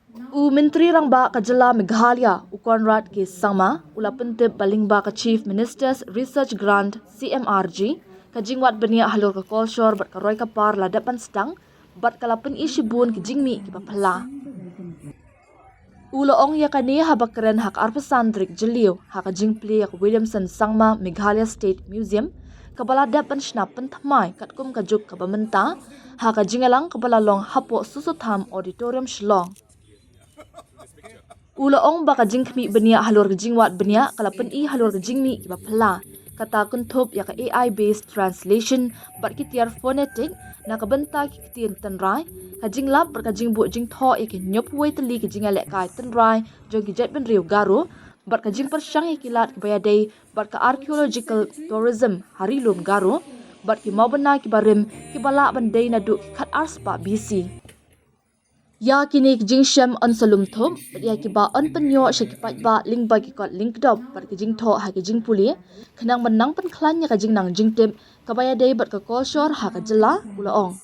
Menteri Rangba Kajala Meghalaya Ukonrat ke Sangma ula pentip balingba ka Chief Minister's Research Grant CMRG kajingwat benia halur ka kolshor bat karoi ka par ladapan stang bat kalapen isibun ke jingmi ki papala. Ula ong yakani habakren hak arpasandrik jeliu hak jingpli yak Williamson Sangma Meghalaya State Museum kabala dapan snapen thamai katkum kajuk kabamenta hak jingalang kabalalong hapo susutham auditorium Shillong. Ula ong baka jingkmi benia halur jingwat benia kalapen halur jingmi iba pala kata kuntup ya ka AI based translation bat kitiar phonetic na kabenta kitin tynrai ka jinglap ber ka jingbu jingtho ya ki nyopwei teli ki jingialehkai tynrai jong ki jet ben riu Garo bat ka jing persyang kilat ki bayadei bat ka archaeological tourism harilum Garo bat ki maubena ki barim ki bala bandai naduh kat arspa BC. Ya kini kijing syam on salum thom ya ki ba on penyo syakipat ba lyngba ki kot linkdop par kijing tho ha kijing puli khenang menang pen khlan ya kijing nang jing tip kabaya dei bat ka kolshor ha ka jela ulaong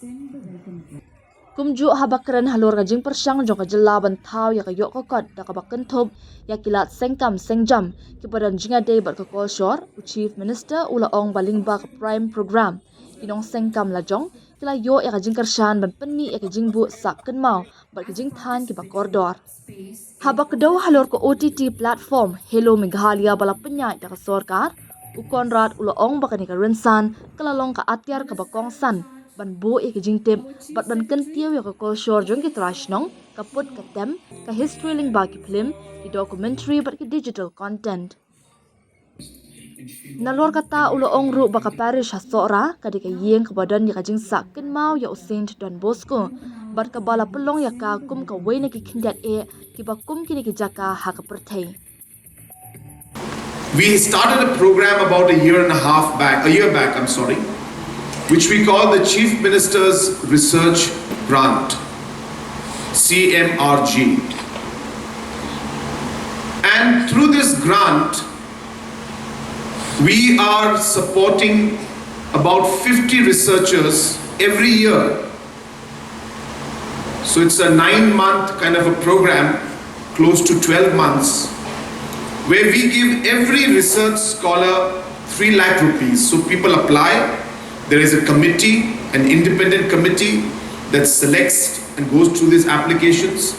kumju ha bakran halur kijing persyang jong ka jela ban thau ya ka yok ka kot da ka bakken thop ya kilat sengkam sengjam ki padan jinga dei bat ka kolshor Chief Minister ulaong balingba ka prime program kinong sengkam lajong kila yo ya kajing kershan ban penni ya kajing bu sak kenmau bat kajing than ki bakordor habak do halor ko OTT platform Hello Meghalaya bala penyai da sorkar ukonrat ulaong bakani ka rensan kalalong ka atyar ka bakong san ban bu ya kajing tip bat ban kentiau ya ka kolshor jong ki trashnong kaput ka tem ka history lyngba ki film ki documentary bat ki digital content. Nalor kata ulaong ru baka parish hasora kadika yeng kebadan ya kajing sak kenmau ya Saint Don Bosco bat kabala pelong ya ka kum ka wei na ki kindat ki bakum kini ki jaka ha ka perthai. We started a program about a year back, which we call the Chief Minister's Research Grant, CMRG. And through this grant, we are supporting about 50 researchers every year. So it's a 9-month kind of a program, close to 12 months, where we give every research scholar 3 lakh rupees. So people apply, there is a committee, an independent committee that selects and goes through these applications.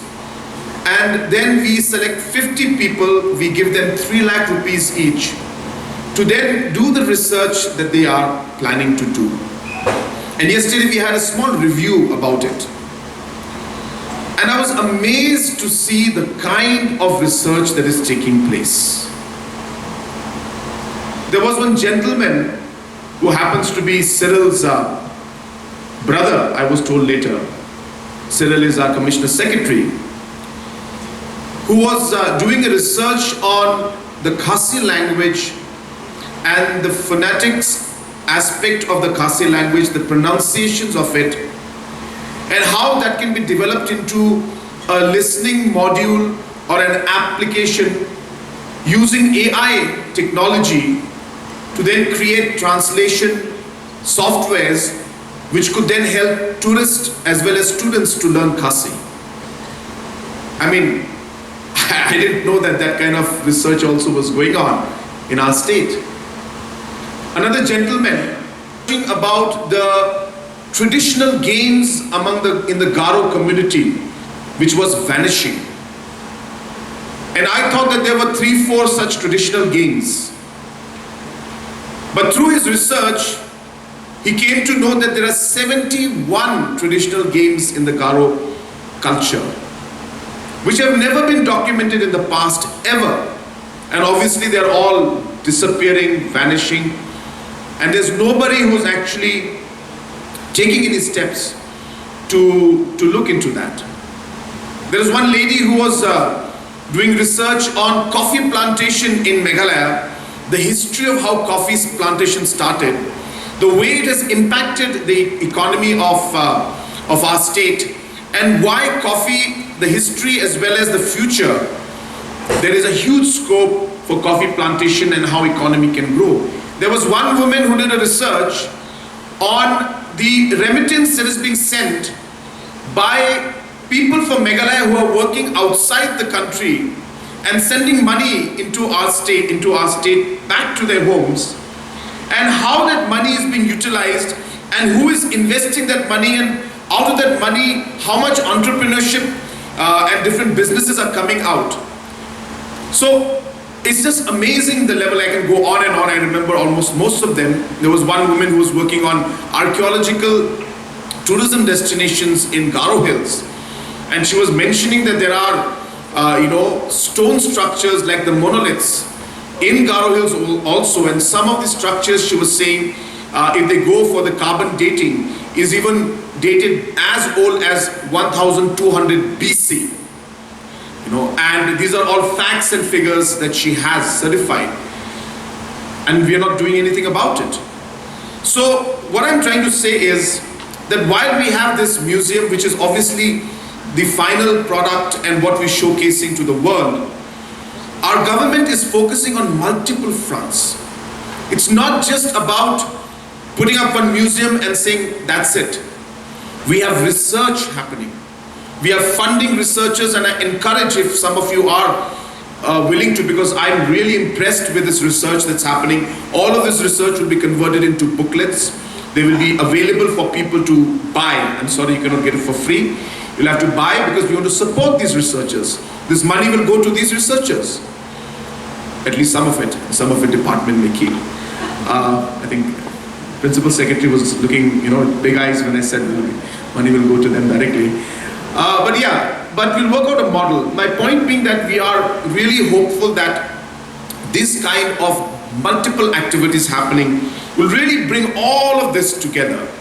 And then we select 50 people, we give them 3 lakh rupees each to then do the research that they are planning to do. And yesterday we had a small review about it. And I was amazed to see the kind of research that is taking place. There was one gentleman who happens to be Cyril's brother, I was told later. Cyril is our Commissioner Secretary, who was doing a research on the Khasi language and the phonetics aspect of the Khasi language, the pronunciations of it, and how that can be developed into a listening module or an application using AI technology to then create translation softwares which could then help tourists as well as students to learn Khasi. I mean, I didn't know that that kind of research also was going on in our state. Another gentleman talking about the traditional games in the Garo community, which was vanishing. And I thought that there were 3-4 such traditional games. But through his research, he came to know that there are 71 traditional games in the Garo culture, which have never been documented in the past ever. And obviously they're all disappearing, vanishing. And there's nobody who's actually taking any steps to look into that. There is one lady who was doing research on coffee plantation in Meghalaya, the history of how coffee plantation started, the way it has impacted the economy of our state, and why coffee, the history as well as the future, there is a huge scope for coffee plantation and how economy can grow. There was one woman who did a research on the remittance that is being sent by people from Meghalaya who are working outside the country and sending money into our state back to their homes, and how that money is being utilized and who is investing that money, and out of that money how much entrepreneurship and different businesses are coming out. So it's just amazing the level. I can go on and on. I remember almost most of them. There was one woman who was working on archaeological tourism destinations in Garo Hills, and she was mentioning that there are stone structures like the monoliths in Garo Hills also, and some of the structures, she was saying, if they go for the carbon dating, is even dated as old as 1200 BC. And these are all facts and figures that she has certified, and we are not doing anything about it. So what I'm trying to say is that while we have this museum, which is obviously the final product and what we're showcasing to the world, our government is focusing on multiple fronts. It's not just about putting up one museum and saying that's it. We have research happening. We are funding researchers, and I encourage, if some of you are willing to, because I'm really impressed with this research that's happening. All of this research will be converted into booklets. They will be available for people to buy. I'm sorry, you cannot get it for free. You'll have to buy, because we want to support these researchers. This money will go to these researchers. At least some of it department may keep. I think Principal Secretary was looking, big eyes when I said money will go to them directly. But we'll work out a model. My point being that we are really hopeful that this kind of multiple activities happening will really bring all of this together.